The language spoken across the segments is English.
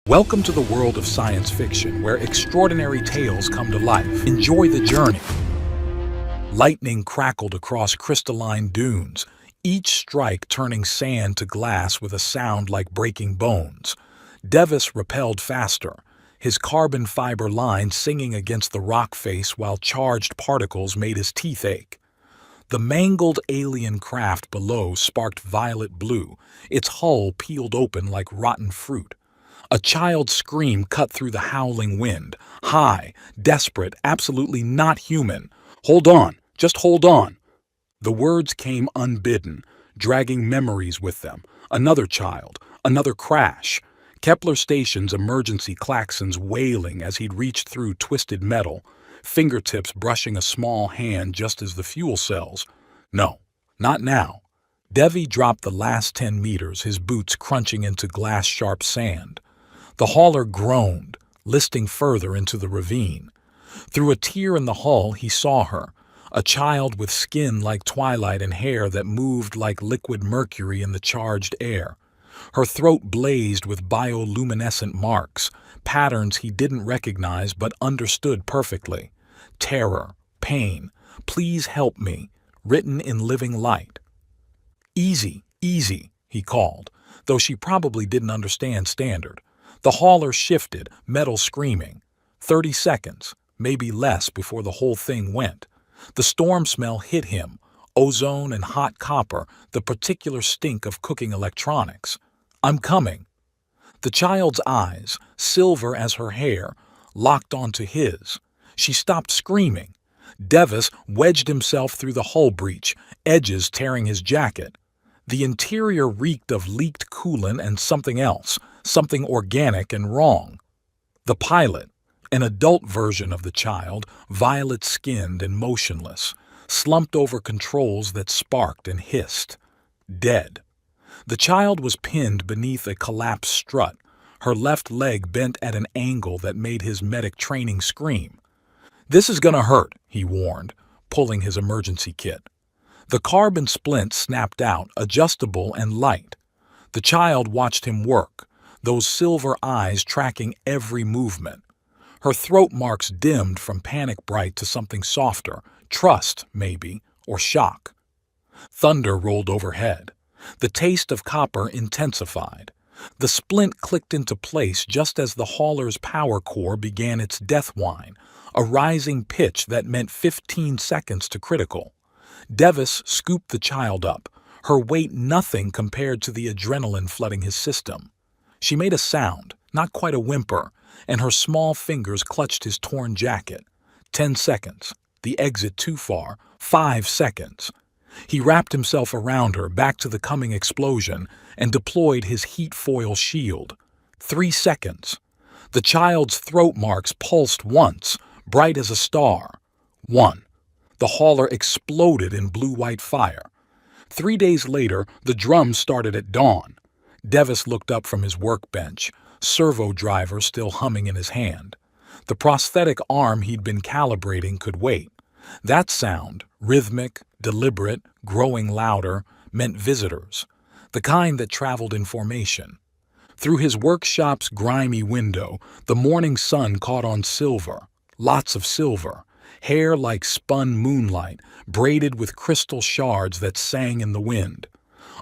Welcome to the world of science fiction, where extraordinary tales come to life. Enjoy the journey. Lightning crackled across crystalline dunes, each strike turning sand to glass with a sound like breaking bones. Devis rappelled faster, his carbon fiber line singing against the rock face while charged particles made his teeth ache. The mangled alien craft below sparked violet blue, its hull peeled open like rotten fruit. A child's scream cut through the howling wind, high, desperate, absolutely not human. "Hold on, just hold on." The words came unbidden, dragging memories with them. Another child, another crash. Kepler Station's emergency klaxons wailing as he'd reached through twisted metal, fingertips brushing a small hand just as the fuel cells. No, not now. Devi dropped the last 10 meters, his boots crunching into glass-sharp sand. The hauler groaned, listing further into the ravine. Through a tear in the hull, he saw her, a child with skin like twilight and hair that moved like liquid mercury in the charged air. Her throat blazed with bioluminescent marks, patterns he didn't recognize but understood perfectly. Terror, pain, please help me, written in living light. "Easy, easy," he called, though she probably didn't understand standard. The hauler shifted, metal screaming. 30 seconds, maybe less, before the whole thing went. The storm smell hit him, ozone and hot copper, the particular stink of cooking electronics. "I'm coming." The child's eyes, silver as her hair, locked onto his. She stopped screaming. Devis wedged himself through the hull breach, edges tearing his jacket. The interior reeked of leaked coolant and something else, something organic and wrong. The pilot, an adult version of the child, violet-skinned and motionless, slumped over controls that sparked and hissed. Dead. The child was pinned beneath a collapsed strut, her left leg bent at an angle that made his medic training scream. "This is gonna hurt," he warned, pulling his emergency kit. The carbon splint snapped out, adjustable and light. The child watched him work, those silver eyes tracking every movement. Her throat marks dimmed from panic bright to something softer, trust, maybe, or shock. Thunder rolled overhead. The taste of copper intensified. The splint clicked into place just as the hauler's power core began its death whine, a rising pitch that meant 15 seconds to critical. Devis scooped the child up, her weight nothing compared to the adrenaline flooding his system. She made a sound, not quite a whimper, and her small fingers clutched his torn jacket. 10 seconds. The exit too far. 5 seconds. He wrapped himself around her, back to the coming explosion, and deployed his heat foil shield. 3 seconds. The child's throat marks pulsed once, bright as a star. 1. The hauler exploded in blue-white fire. 3 days later, the drums started at dawn. Devis looked up from his workbench, servo driver still humming in his hand. The prosthetic arm he'd been calibrating could wait. That sound, rhythmic, deliberate, growing louder, meant visitors, the kind that traveled in formation. Through his workshop's grimy window, the morning sun caught on silver, lots of silver, hair like spun moonlight, braided with crystal shards that sang in the wind.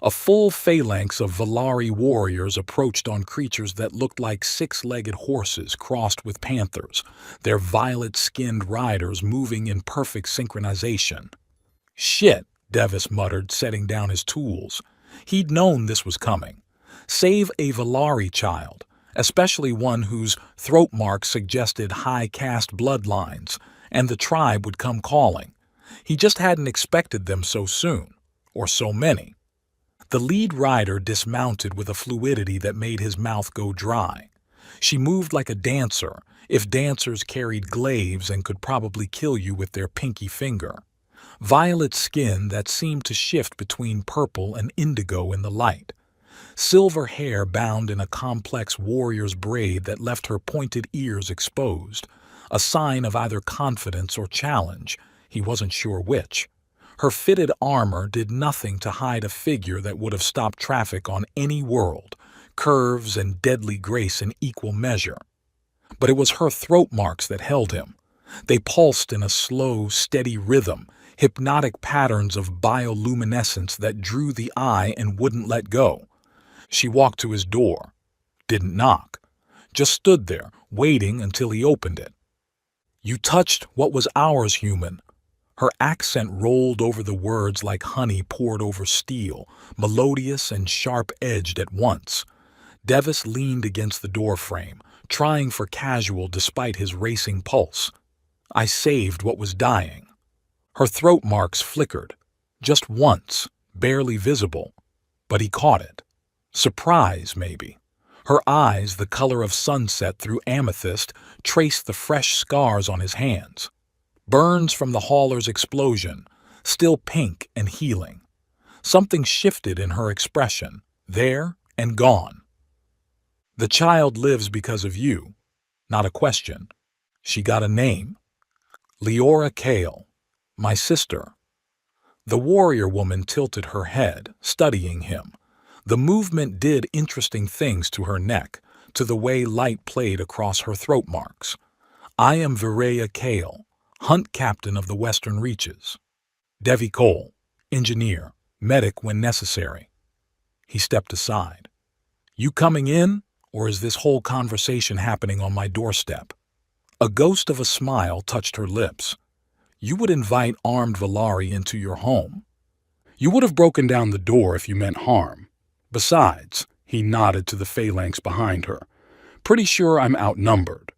A full phalanx of Valari warriors approached on creatures that looked like 6-legged horses crossed with panthers, their violet-skinned riders moving in perfect synchronization. "Shit," Devis muttered, setting down his tools. He'd known this was coming. Save a Valari child, especially one whose throat marks suggested high caste bloodlines, and the tribe would come calling. He just hadn't expected them so soon, or so many. The lead rider dismounted with a fluidity that made his mouth go dry. She moved like a dancer, if dancers carried glaives and could probably kill you with their pinky finger. Violet skin that seemed to shift between purple and indigo in the light. Silver hair bound in a complex warrior's braid that left her pointed ears exposed, a sign of either confidence or challenge, he wasn't sure which. Her fitted armor did nothing to hide a figure that would have stopped traffic on any world, curves and deadly grace in equal measure. But it was her throat marks that held him. They pulsed in a slow, steady rhythm, hypnotic patterns of bioluminescence that drew the eye and wouldn't let go. She walked to his door, didn't knock, just stood there, waiting until he opened it. "You touched what was ours, human." Her accent rolled over the words like honey poured over steel, melodious and sharp-edged at once. Devis leaned against the doorframe, trying for casual despite his racing pulse. "I saved what was dying." Her throat marks flickered, just once, barely visible, but he caught it. Surprise, maybe. Her eyes, the color of sunset through amethyst, traced the fresh scars on his hands. Burns from the hauler's explosion, still pink and healing. Something shifted in her expression, there and gone. "The child lives because of you." Not a question. She got a name. "Leora Kale, my sister." The warrior woman tilted her head, studying him. The movement did interesting things to her neck, to the way light played across her throat marks. "I am Virea Kale, hunt captain of the Western Reaches. Devi Cole, engineer, medic when necessary." He stepped aside. "You coming in, or is this whole conversation happening on my doorstep?" A ghost of a smile touched her lips. "You would invite armed Valari into your home. You would have broken down the door if you meant harm. Besides," he nodded to the phalanx behind her, "pretty sure I'm outnumbered."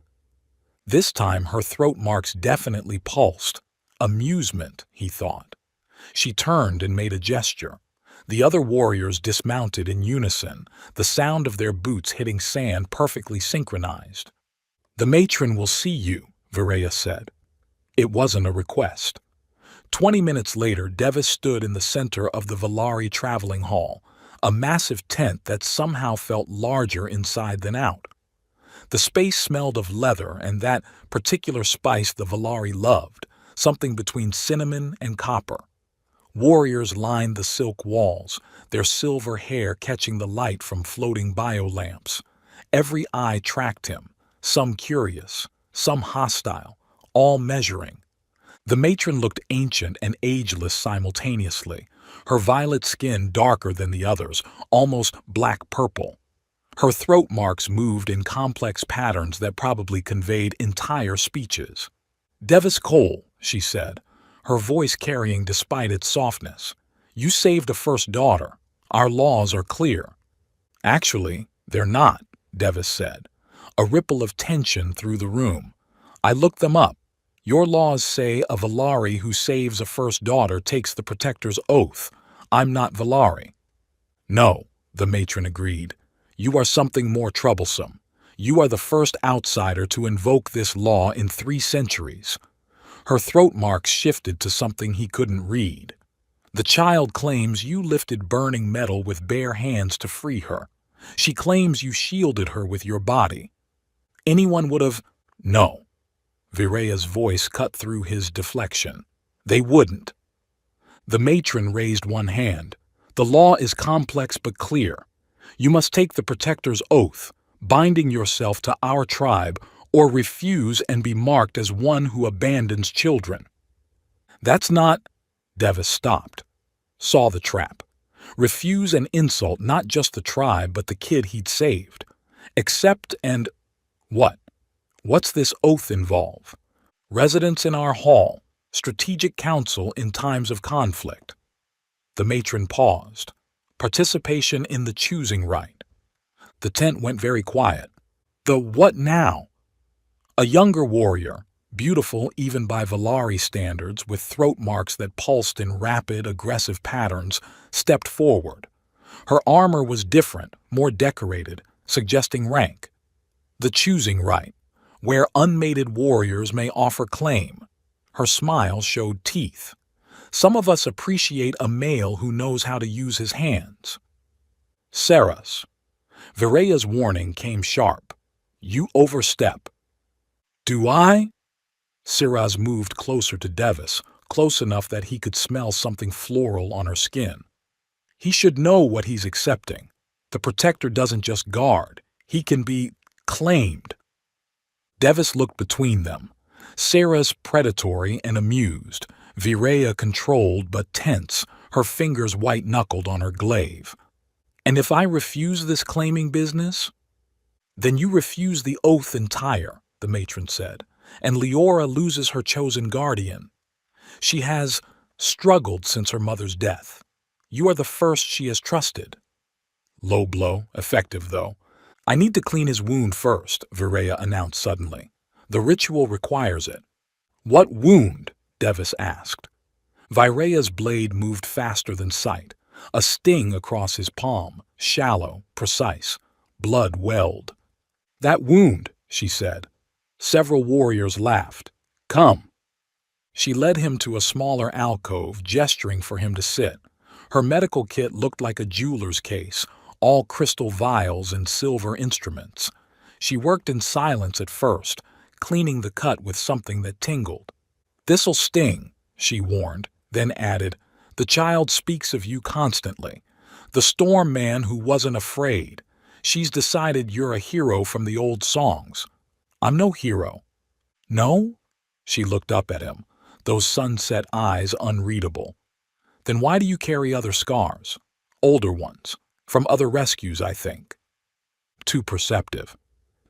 This time her throat marks definitely pulsed. Amusement, he thought. She turned and made a gesture. The other warriors dismounted in unison, the sound of their boots hitting sand perfectly synchronized. "The matron will see you," Virea said. It wasn't a request. 20 minutes later, Devis stood in the center of the Valari traveling hall, a massive tent that somehow felt larger inside than out. The space smelled of leather and that particular spice the Valari loved, something between cinnamon and copper. Warriors lined the silk walls, their silver hair catching the light from floating biolamps. Every eye tracked him, some curious, some hostile, all measuring. The matron looked ancient and ageless simultaneously, her violet skin darker than the others, almost black-purple. Her throat marks moved in complex patterns that probably conveyed entire speeches. "Devis Cole," she said, her voice carrying despite its softness. "You saved a first daughter. Our laws are clear." "Actually, they're not," Devis said. A ripple of tension through the room. "I looked them up. Your laws say a Valari who saves a first daughter takes the Protector's oath. I'm not Valari." "No," the matron agreed. "You are something more troublesome. You are the first outsider to invoke this law in 3 centuries. Her throat marks shifted to something he couldn't read. "The child claims you lifted burning metal with bare hands to free her. She claims you shielded her with your body. Anyone would have—" "No." Virea's voice cut through his deflection. "They wouldn't." The matron raised one hand. "The law is complex but clear. You must take the Protector's oath, binding yourself to our tribe, or refuse and be marked as one who abandons children." "That's not—" Devis stopped. Saw the trap. Refuse and insult not just the tribe but the kid he'd saved. Accept and— What? What's this oath involve? "Residence in our hall. Strategic counsel in times of conflict." The matron paused. "Participation in the choosing right." The tent went very quiet. "The what now?" A younger warrior, beautiful even by Valari standards, with throat marks that pulsed in rapid, aggressive patterns, stepped forward. Her armor was different, more decorated, suggesting rank. "The choosing right, where unmated warriors may offer claim." Her smile showed teeth. "Some of us appreciate a male who knows how to use his hands." "Saras." Virea's warning came sharp. "You overstep." "Do I?" Siraz moved closer to Devis, close enough that he could smell something floral on her skin. He should know what he's accepting. The protector doesn't just guard, he can be claimed. Devis looked between them. Sarah's predatory and amused, Virea controlled but tense, her fingers white-knuckled on her glaive. And if I refuse this claiming business? Then you refuse the oath entire, the matron said, and Leora loses her chosen guardian. She has struggled since her mother's death. You are the first she has trusted. Low blow, effective though. I need to clean his wound first, Virea announced suddenly. The ritual requires it. What wound? Devis asked. Virea's blade moved faster than sight. A sting across his palm, shallow, precise. Blood welled. That wound, she said. Several warriors laughed. Come. She led him to a smaller alcove, gesturing for him to sit. Her medical kit looked like a jeweler's case, all crystal vials and silver instruments. She worked in silence at first, cleaning the cut with something that tingled. This'll sting, she warned, then added, the child speaks of you constantly. The storm man who wasn't afraid. She's decided you're a hero from the old songs. I'm no hero. No? She looked up at him, those sunset eyes unreadable. Then why do you carry other scars? Older ones. From other rescues, I think. Too perceptive.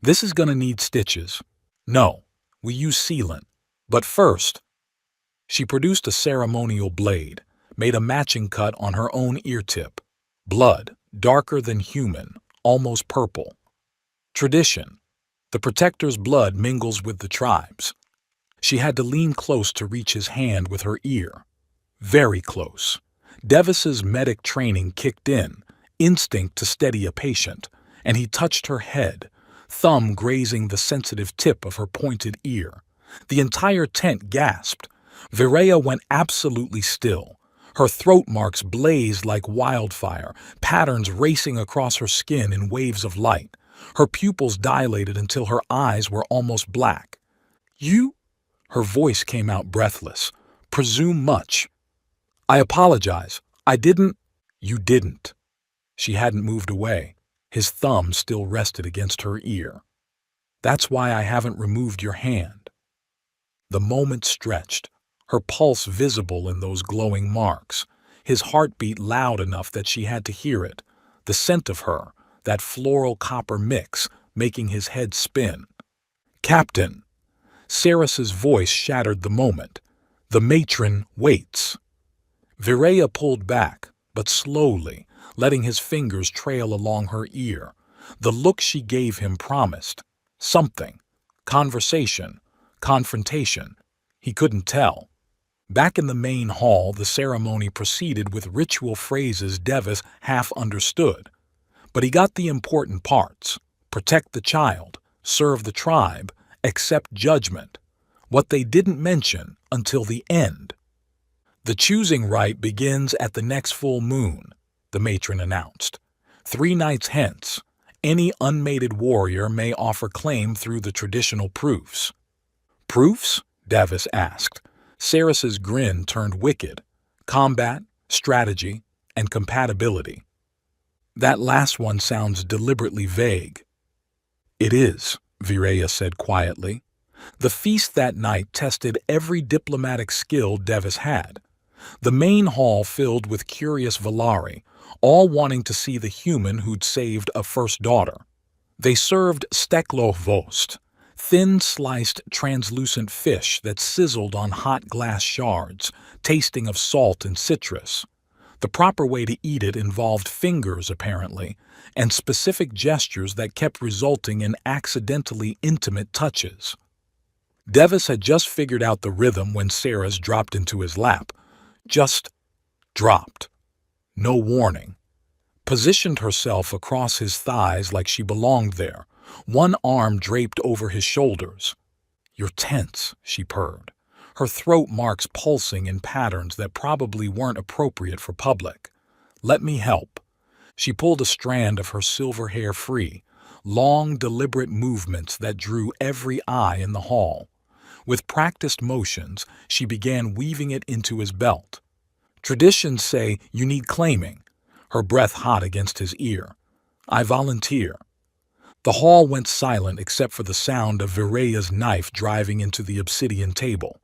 This is gonna need stitches. No, we use sealant. But first, she produced a ceremonial blade, made a matching cut on her own ear tip. Blood, darker than human, almost purple. Tradition. The protector's blood mingles with the tribe's. She had to lean close to reach his hand with her ear. Very close. Devis's medic training kicked in, instinct to steady a patient, and he touched her head, thumb grazing the sensitive tip of her pointed ear. The entire tent gasped. Virea went absolutely still. Her throat marks blazed like wildfire, patterns racing across her skin in waves of light. Her pupils dilated until her eyes were almost black. You? Her voice came out breathless. Presume much. I apologize. I didn't. You didn't. She hadn't moved away. His thumb still rested against her ear. That's why I haven't removed your hand. The moment stretched, her pulse visible in those glowing marks, his heartbeat loud enough that she had to hear it, the scent of her, that floral copper mix, making his head spin. Captain! Saras's voice shattered the moment. The matron waits. Virea pulled back, but slowly, letting his fingers trail along her ear. The look she gave him promised. Something. Conversation. Confrontation. He couldn't tell. Back in the main hall, the ceremony proceeded with ritual phrases Devis half understood. But he got the important parts. Protect the child, serve the tribe, accept judgment. What they didn't mention until the end. The choosing rite begins at the next full moon, the matron announced. 3 nights hence, any unmated warrior may offer claim through the traditional proofs. Proofs? Devis asked. Saras's grin turned wicked. Combat, strategy, and compatibility. That last one sounds deliberately vague. It is, Virea said quietly. The feast that night tested every diplomatic skill Devis had. The main hall filled with curious Valari, all wanting to see the human who'd saved a first daughter. They served steklohvost, thin-sliced, translucent fish that sizzled on hot glass shards, tasting of salt and citrus. The proper way to eat it involved fingers, apparently, and specific gestures that kept resulting in accidentally intimate touches. Devis had just figured out the rhythm when Saras dropped into his lap. Just dropped. No warning. Positioned herself across his thighs like she belonged there, one arm draped over his shoulders. You're tense, she purred, her throat marks pulsing in patterns that probably weren't appropriate for public. Let me help. She pulled a strand of her silver hair free, long, deliberate movements that drew every eye in the hall. With practiced motions, she began weaving it into his belt. Traditions say you need claiming, her breath hot against his ear. I volunteer. The hall went silent except for the sound of Vireya's knife driving into the obsidian table.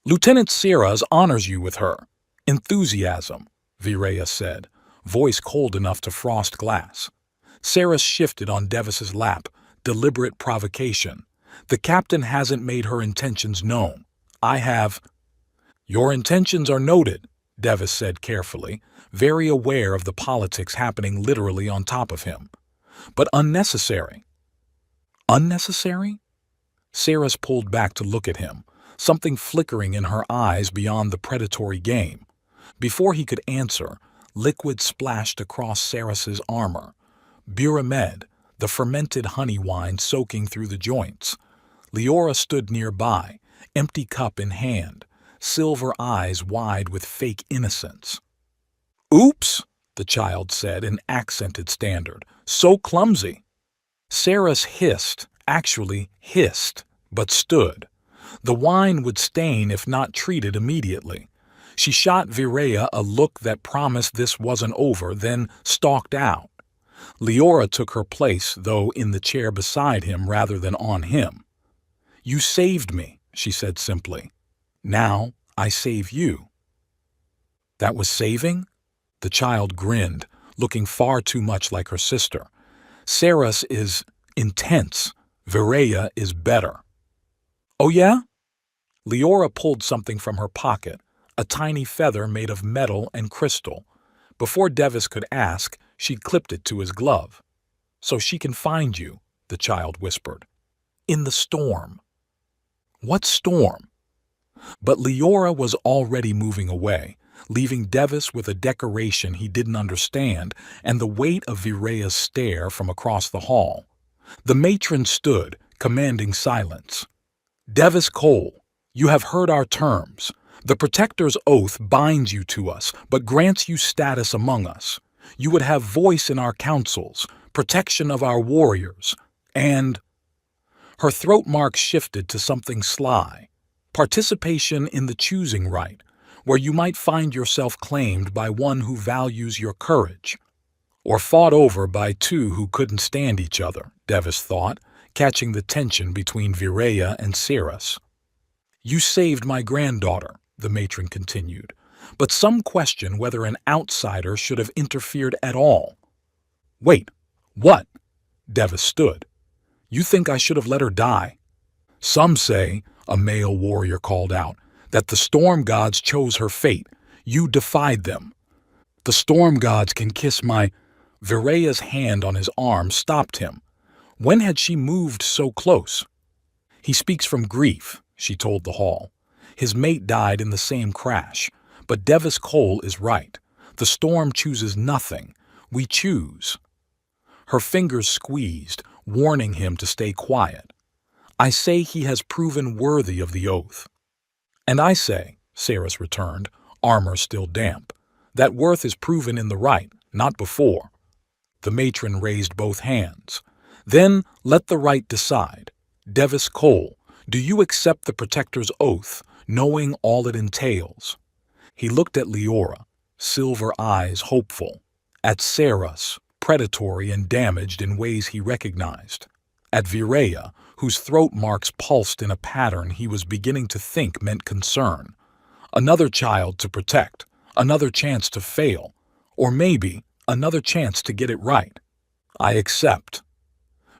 Lieutenant Seras honors you with her. Enthusiasm, Vireya said, voice cold enough to frost glass. Seras shifted on Devis's lap, deliberate provocation. The captain hasn't made her intentions known. I have. Your intentions are noted, Devis said carefully, very aware of the politics happening literally on top of him. But unnecessary. Unnecessary? Seras pulled back to look at him, something flickering in her eyes beyond the predatory game. Before he could answer, liquid splashed across Seras's armor. Buramed, the fermented honey wine soaking through the joints. Leora stood nearby, empty cup in hand, silver eyes wide with fake innocence. Oops, the child said in accented standard. So clumsy. Seras hissed, actually hissed, but stood. The wine would stain if not treated immediately. She shot Vireya a look that promised this wasn't over, then stalked out. Leora took her place, though in the chair beside him rather than on him. You saved me, she said simply. Now I save you. That was saving? The child grinned, looking far too much like her sister. Seras is intense. Vireya is better. Oh yeah? Leora pulled something from her pocket, a tiny feather made of metal and crystal. Before Devis could ask, she clipped it to his glove. So she can find you, the child whispered. In the storm. What storm? But Leora was already moving away, leaving Devis with a decoration he didn't understand and the weight of Vireya's stare from across the hall. The matron stood, commanding silence. Devis Cole, you have heard our terms. The Protector's oath binds you to us, but grants you status among us. You would have voice in our councils, protection of our warriors, and... Her throat mark shifted to something sly. Participation in the choosing right, where you might find yourself claimed by one who values your courage. Or fought over by two who couldn't stand each other, Devis thought, catching the tension between Vireya and Seras. You saved my granddaughter, the matron continued, but some question whether an outsider should have interfered at all. Wait, what? Devis stood. You think I should have let her die? Some say, a male warrior called out, that the storm gods chose her fate. You defied them. The storm gods can kiss my... Vireya's hand on his arm stopped him. When had she moved so close? He speaks from grief, she told the hall. His mate died in the same crash. But Devis Cole is right. The storm chooses nothing. We choose. Her fingers squeezed, warning him to stay quiet. I say he has proven worthy of the oath. And I say, Seras returned, armor still damp, that worth is proven in the right, not before. The matron raised both hands. Then let the right decide. Devis Cole, do you accept the Protector's oath, knowing all it entails? He looked at Leora, silver eyes hopeful. At Seras, predatory and damaged in ways he recognized. At Vireya, whose throat marks pulsed in a pattern he was beginning to think meant concern. Another child to protect, another chance to fail, or maybe another chance to get it right. I accept.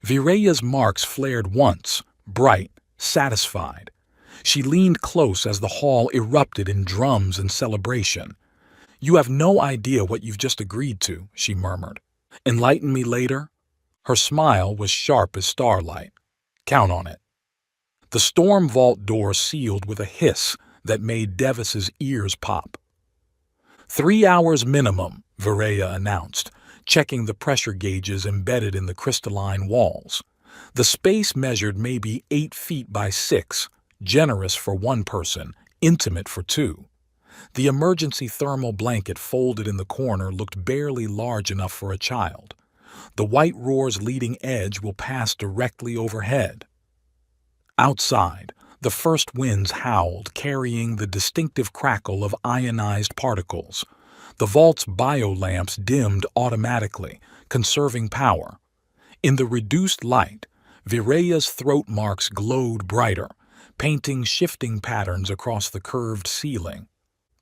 Vireya's marks flared once, bright, satisfied. She leaned close as the hall erupted in drums and celebration. You have no idea what you've just agreed to, she murmured. Enlighten me later? Her smile was sharp as starlight. Count on it. The storm vault door sealed with a hiss that made Devis's ears pop. 3 hours minimum, Vireya announced, checking the pressure gauges embedded in the crystalline walls. The space measured maybe 8 feet by 6, generous for one person, intimate for two. The emergency thermal blanket folded in the corner looked barely large enough for a child. The white roar's leading edge will pass directly overhead. Outside, the first winds howled, carrying the distinctive crackle of ionized particles. The vault's biolamps dimmed automatically, conserving power. In the reduced light, Vireya's throat marks glowed brighter, painting shifting patterns across the curved ceiling.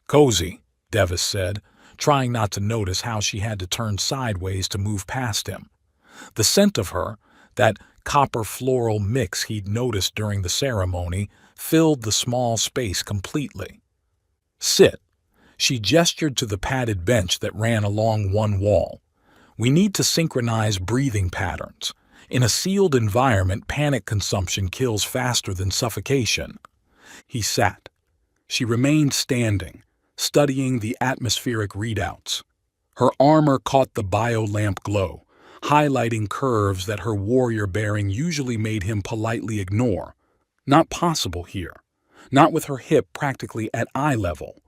"Cozy," Devis said, trying not to notice how she had to turn sideways to move past him. The scent of her, that copper floral mix he'd noticed during the ceremony, filled the small space completely. "Sit." She gestured to the padded bench that ran along one wall. "We need to synchronize breathing patterns. In a sealed environment, panic consumption kills faster than suffocation." He sat. She remained standing, studying the atmospheric readouts. Her armor caught the bio-lamp glow, highlighting curves that her warrior bearing usually made him politely ignore. Not possible here. Not with her hip practically at eye level.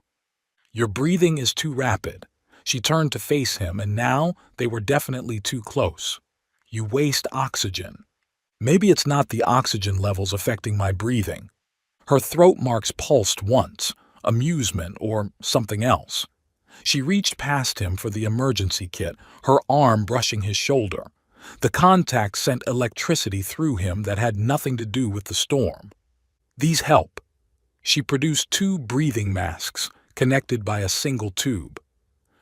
"Your breathing is too rapid." She turned to face him, and now they were definitely too close. "You waste oxygen." "Maybe it's not the oxygen levels affecting my breathing." Her throat marks pulsed once, amusement or something else. She reached past him for the emergency kit, her arm brushing his shoulder. The contact sent electricity through him that had nothing to do with the storm. "These help." She produced 2 breathing masks, connected by a single tube.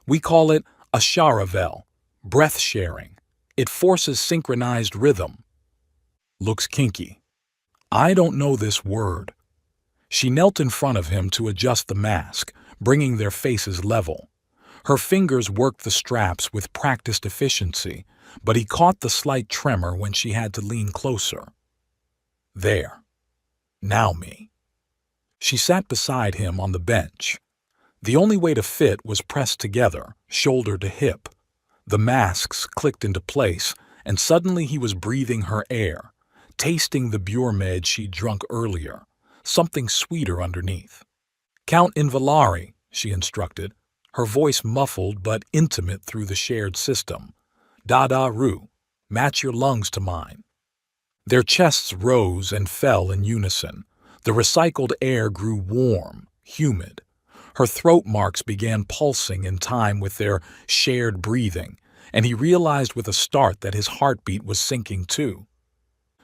"We call it a charavel, breath sharing. It forces synchronized rhythm." "Looks kinky." "I don't know this word." She knelt in front of him to adjust the mask, bringing their faces level. Her fingers worked the straps with practiced efficiency, but he caught the slight tremor when she had to lean closer. "There. Now me." She sat beside him on the bench. The only way to fit was pressed together, shoulder to hip. The masks clicked into place, and suddenly he was breathing her air, tasting the Bure she'd drunk earlier, something sweeter underneath. "Count Invalari," she instructed, her voice muffled but intimate through the shared system. "Da-da-ru, match your lungs to mine." Their chests rose and fell in unison. The recycled air grew warm, humid. Her throat marks began pulsing in time with their shared breathing, and he realized with a start that his heartbeat was sinking too.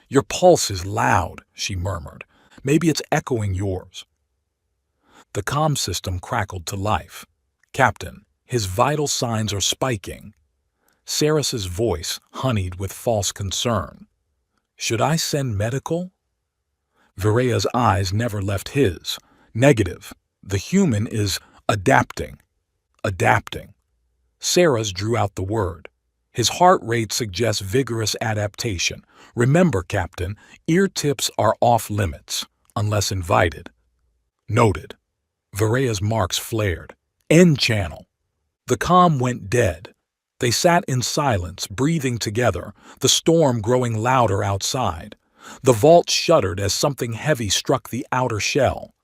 "Your pulse is loud," she murmured. "Maybe it's echoing yours." The comm system crackled to life. "Captain, his vital signs are spiking." Saris's voice honeyed with false concern. "Should I send medical?" Vireya's eyes never left his. "Negative. The human is adapting." "Adapting." Saras drew out the word. "His heart rate suggests vigorous adaptation. Remember, Captain, ear tips are off limits, unless invited." "Noted." Vireya's marks flared. "End channel." The comm went dead. They sat in silence, breathing together, the storm growing louder outside. The vault shuddered as something heavy struck the outer shell.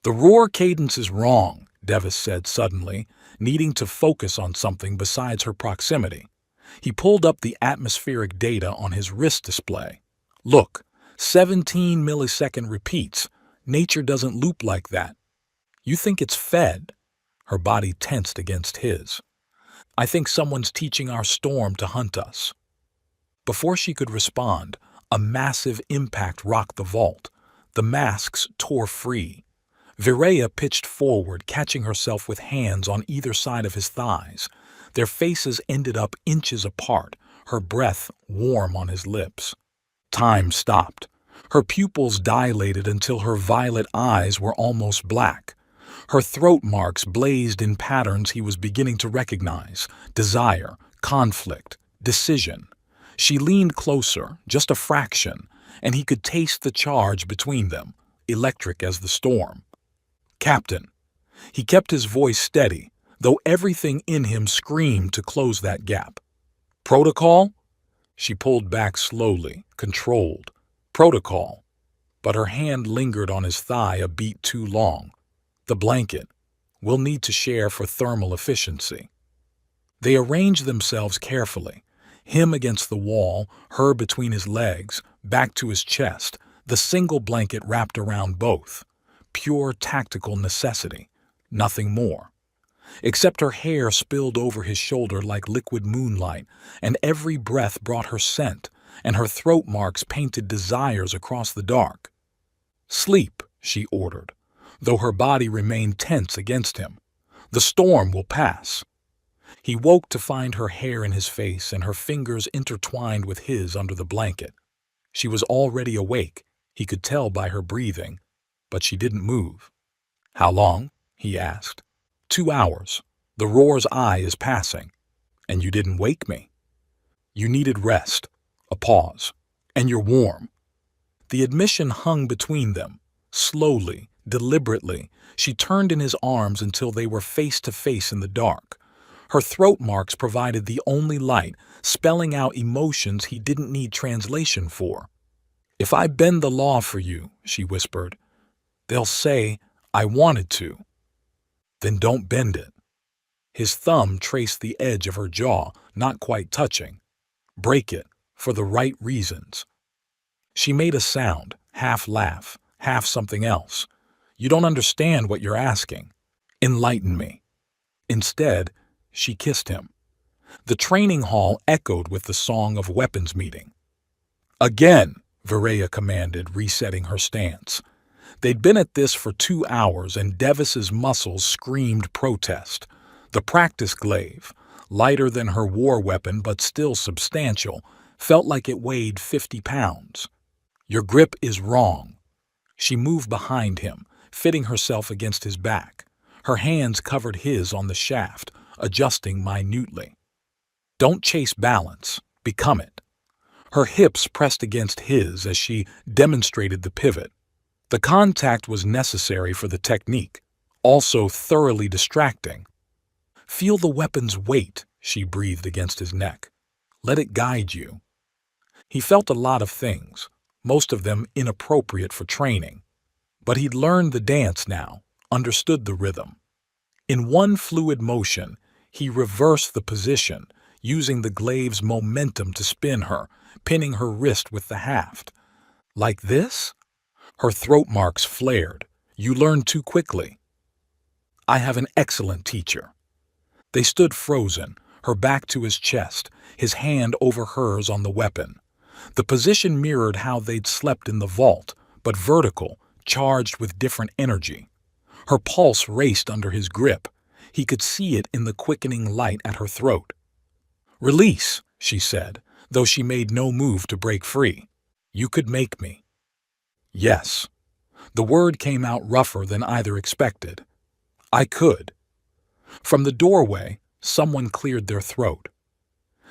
"The roar cadence is wrong," Devis said suddenly, needing to focus on something besides her proximity. He pulled up the atmospheric data on his wrist display. "Look, 17 millisecond repeats. Nature doesn't loop like that." "You think it's fed?" Her body tensed against his. "I think someone's teaching our storm to hunt us." Before she could respond, a massive impact rocked the vault. The masks tore free. Vireya pitched forward, catching herself with hands on either side of his thighs. Their faces ended up inches apart, her breath warm on his lips. Time stopped. Her pupils dilated until her violet eyes were almost black. Her throat marks blazed in patterns he was beginning to recognize: desire, conflict, decision. She leaned closer, just a fraction, and he could taste the charge between them, electric as the storm. "Captain." He kept his voice steady, though everything in him screamed to close that gap. "Protocol?" She pulled back slowly, controlled. "Protocol." But her hand lingered on his thigh a beat too long. "The blanket. We'll need to share for thermal efficiency." They arranged themselves carefully, him against the wall, her between his legs, back to his chest, the single blanket wrapped around both. Pure tactical necessity, nothing more. except her hair spilled over his shoulder like liquid moonlight, and every breath brought her scent, and her throat marks painted desires across the dark. "Sleep," she ordered, though her body remained tense against him. "The storm will pass." He woke to find her hair in his face and her fingers intertwined with his under the blanket. She was already awake, he could tell by her breathing, but she didn't move. "How long?" he asked. "2 hours. The roar's eye is passing. And you didn't wake me." "You needed rest." A pause. "And you're warm." The admission hung between them. Slowly, deliberately, she turned in his arms until they were face to face in the dark. Her throat marks provided the only light, spelling out emotions he didn't need translation for. "If I bend the law for you," she whispered, "they'll say I wanted to." "Then don't bend it." His thumb traced the edge of her jaw, not quite touching. "Break it, for the right reasons." She made a sound, half laugh, half something else. "You don't understand what you're asking. Enlighten me." Instead, she kissed him. The training hall echoed with the song of weapons meeting. "Again," Viraya commanded, resetting her stance. They'd been at this for 2 hours, and Devis's muscles screamed protest. The practice glaive, lighter than her war weapon but still substantial, felt like it weighed 50 pounds. "Your grip is wrong." She moved behind him, fitting herself against his back. Her hands covered his on the shaft, adjusting minutely. "Don't chase balance, become it." Her hips pressed against his as she demonstrated the pivot. The contact was necessary for the technique, also thoroughly distracting. "Feel the weapon's weight," she breathed against his neck. "Let it guide you." He felt a lot of things, most of them inappropriate for training. But he'd learned the dance now, understood the rhythm. In one fluid motion, he reversed the position, using the glaive's momentum to spin her, pinning her wrist with the haft. "Like this?" Her throat marks flared. "You learned too quickly." "I have an excellent teacher." They stood frozen, her back to his chest, his hand over hers on the weapon. The position mirrored how they'd slept in the vault, but vertical, charged with different energy. Her pulse raced under his grip. He could see it in the quickening light at her throat. "Release," she said, though she made no move to break free. "You could make me." "Yes." The word came out rougher than either expected. "I could." From the doorway, someone cleared their throat.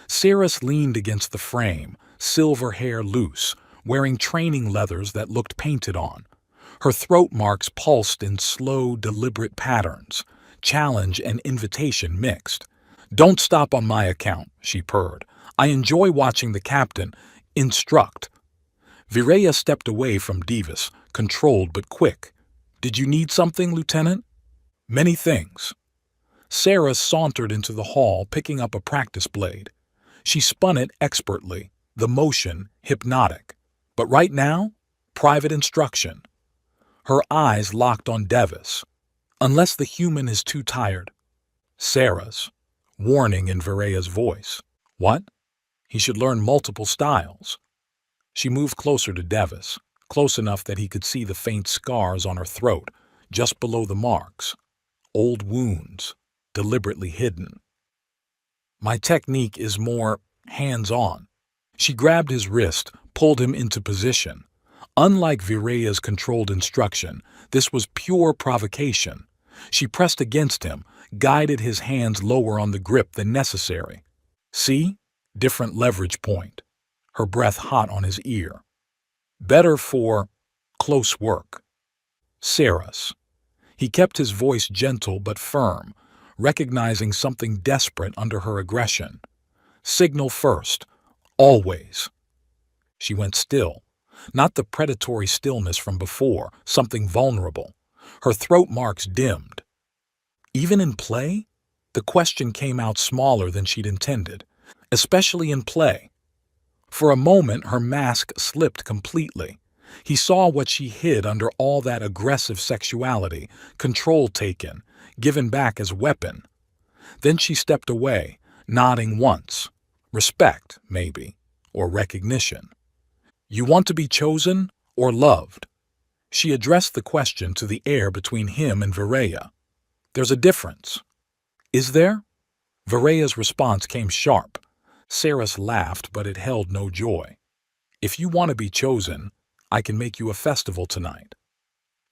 Saris leaned against the frame, silver hair loose, wearing training leathers that looked painted on. Her throat marks pulsed in slow, deliberate patterns, challenge and invitation mixed. "Don't stop on my account," she purred. "I enjoy watching the captain instruct." Viraya stepped away from Devis, controlled but quick. "Did you need something, Lieutenant?" "Many things." Sarah sauntered into the hall, picking up a practice blade. She spun it expertly, the motion hypnotic. "But right now, private instruction." Her eyes locked on Devis. "Unless the human is too tired." Sarah's, warning in Viraya's voice. "What?" "He should learn multiple styles." She moved closer to Devis, close enough that he could see the faint scars on her throat, just below the marks. Old wounds, deliberately hidden. "My technique is more hands-on." She grabbed his wrist, pulled him into position. Unlike Viraya's controlled instruction, this was pure provocation. She pressed against him, guided his hands lower on the grip than necessary. "See? Different leverage point." Her breath hot on his ear. "Better for close work." Saras. He kept his voice gentle but firm, recognizing something desperate under her aggression. "Signal first. Always." She went still. Not the predatory stillness from before, something vulnerable. Her throat marks dimmed. Even in play? The question came out smaller than she'd intended. Especially in play. For a moment, her mask slipped completely. He saw what she hid under all that aggressive sexuality, control taken, given back as weapon. Then she stepped away, nodding once. Respect, maybe, or recognition. You want to be chosen or loved? She addressed the question to the air between him and Viraya. There's a difference. Is there? Viraya's response came sharp. Saris laughed, but it held no joy. If you want to be chosen, I can make you a festival tonight.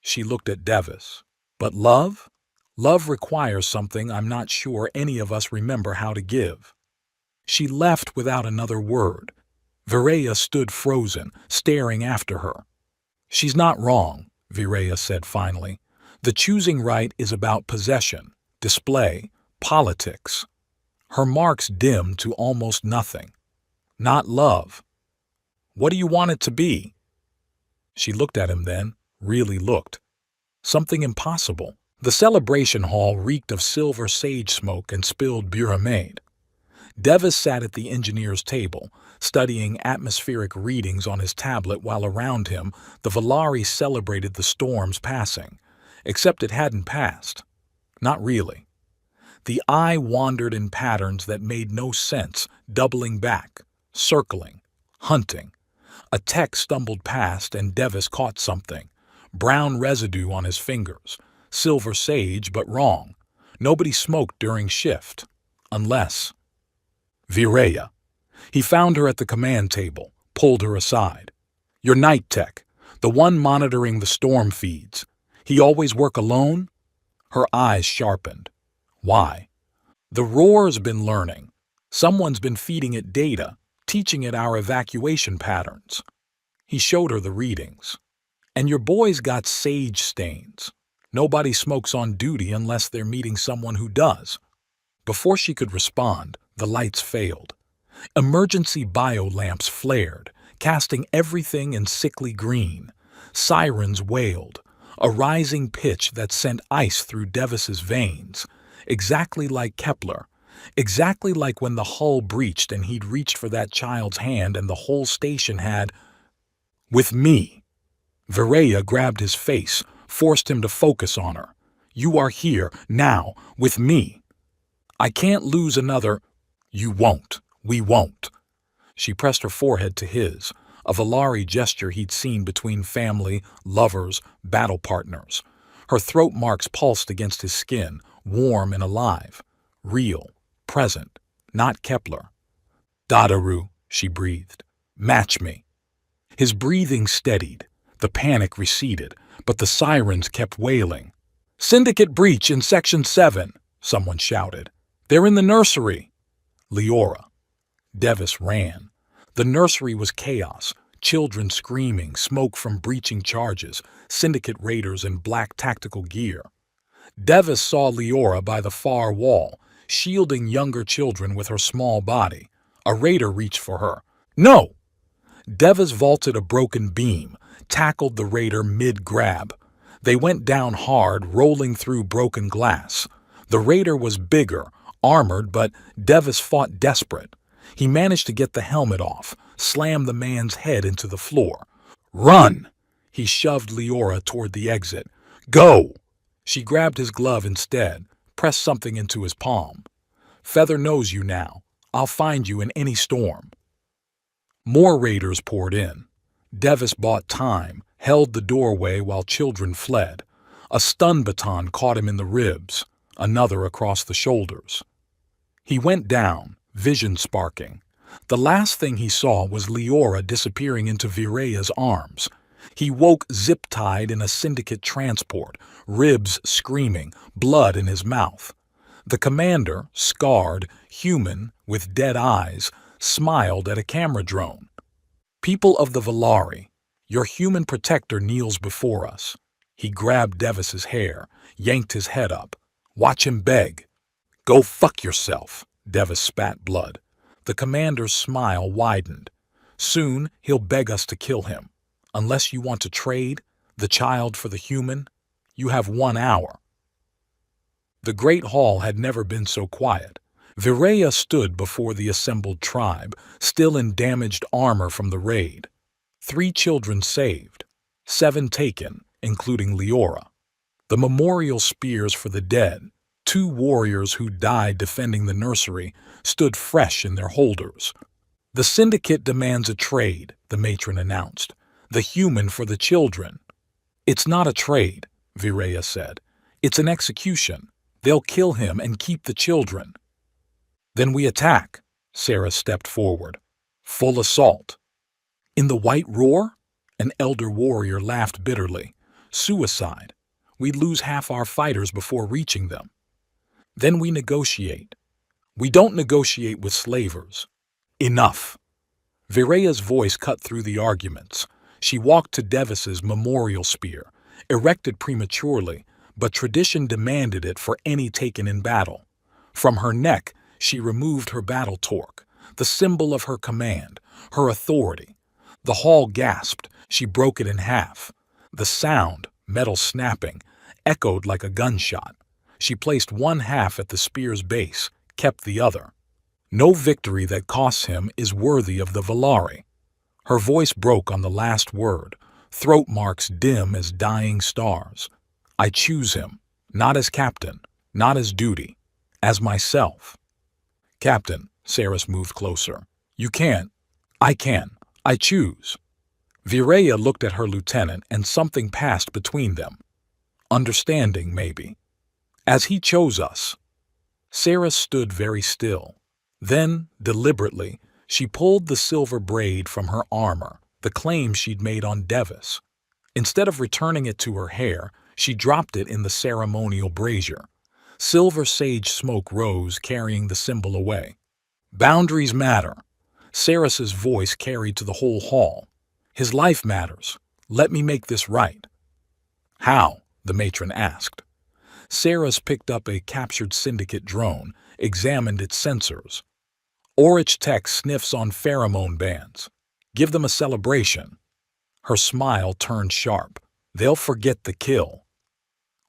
She looked at Devis. But love? Love requires something I'm not sure any of us remember how to give. She left without another word. Viraya stood frozen, staring after her. She's not wrong, Viraya said finally. The choosing right is about possession, display, politics. Her marks dimmed to almost nothing. Not love. What do you want it to be? She looked at him then, really looked. Something impossible. The celebration hall reeked of silver sage smoke and spilled buramade. Devis sat at the engineer's table, studying atmospheric readings on his tablet while around him the Valari celebrated the storm's passing, except it hadn't passed. Not really. The eye wandered in patterns that made no sense, doubling back, circling, hunting. A tech stumbled past and Devis caught something. Brown residue on his fingers. Silver sage, but wrong. Nobody smoked during shift. Unless... Viraya. He found her at the command table, pulled her aside. Your night tech, the one monitoring the storm feeds. He always work alone? Her eyes sharpened. Why? The roar's been learning. Someone's been feeding it data, teaching it our evacuation patterns. He showed her the readings. And your boy's got sage stains. Nobody smokes on duty unless they're meeting someone who does. Before she could respond, the lights failed. Emergency biolamps flared, casting everything in sickly green. Sirens wailed, a rising pitch that sent ice through Devis's veins. Exactly like Kepler. Exactly like when the hull breached and he'd reached for that child's hand and the whole station had... With me. Viraya grabbed his face, forced him to focus on her. You are here, now, with me. I can't lose another... You won't. We won't. She pressed her forehead to his, a Valari gesture he'd seen between family, lovers, battle partners. Her throat marks pulsed against his skin, warm and alive. Real, present, not Kepler. Dadaru, she breathed. Match me. His breathing steadied. The panic receded, but the sirens kept wailing. Syndicate breach in Section 7, someone shouted. They're in the nursery. Leora. Devis ran. The nursery was chaos, children screaming, smoke from breaching charges, syndicate raiders in black tactical gear. Devis saw Leora by the far wall, shielding younger children with her small body. A raider reached for her. No! Devis vaulted a broken beam, tackled the raider mid-grab. They went down hard, rolling through broken glass. The raider was bigger, armored, but Devis fought desperate. He managed to get the helmet off, slammed the man's head into the floor. Run! He shoved Leora toward the exit. Go! She grabbed his glove instead, pressed something into his palm. Feather knows you now. I'll find you in any storm. More raiders poured in. Devis bought time, held the doorway while children fled. A stun baton caught him in the ribs, another across the shoulders. He went down, vision sparking. The last thing he saw was Leora disappearing into Viraya's arms. He woke zip-tied in a syndicate transport, ribs screaming, blood in his mouth. The commander, scarred, human, with dead eyes, smiled at a camera drone. People of the Valari, your human protector kneels before us. He grabbed Devis's hair, yanked his head up. Watch him beg. Go fuck yourself, Devis spat blood. The commander's smile widened. Soon he'll beg us to kill him. Unless you want to trade, the child for the human, you have 1 hour. The great hall had never been so quiet. Viraya stood before the assembled tribe, still in damaged armor from the raid. 3 children saved, 7 taken, including Leora. The memorial spears for the dead, 2 warriors who died defending the nursery, stood fresh in their holders. The syndicate demands a trade, the matron announced. The human for the children. It's not a trade, Vireya said. It's an execution. They'll kill him and keep the children. Then we attack, Sarah stepped forward. Full assault. In the White Roar? An elder warrior laughed bitterly. Suicide. We'd lose half our fighters before reaching them. Then we negotiate. We don't negotiate with slavers. Enough. Vireya's voice cut through the arguments. She walked to Devis's memorial spear, erected prematurely, but tradition demanded it for any taken in battle. From her neck, she removed her battle torque, the symbol of her command, her authority. The hall gasped. She broke it in half. The sound, metal snapping, echoed like a gunshot. She placed one half at the spear's base, kept the other. No victory that costs him is worthy of the Valari. Her voice broke on the last word, throat marks dim as dying stars. I choose him, not as captain, not as duty, as myself. Captain, Saris moved closer. You can't. I can. I choose. Vireya looked at her lieutenant and something passed between them. Understanding, maybe. As he chose us. Saris stood very still. Then, deliberately, she pulled the silver braid from her armor, the claim she'd made on Devis. Instead of returning it to her hair, she dropped it in the ceremonial brazier. Silver sage smoke rose, carrying the symbol away. Boundaries matter. Saris's voice carried to the whole hall. His life matters. Let me make this right. How? The matron asked. Saris picked up a captured syndicate drone, examined its sensors. Orich Tech sniffs on pheromone bands. Give them a celebration. Her smile turned sharp. They'll forget the kill.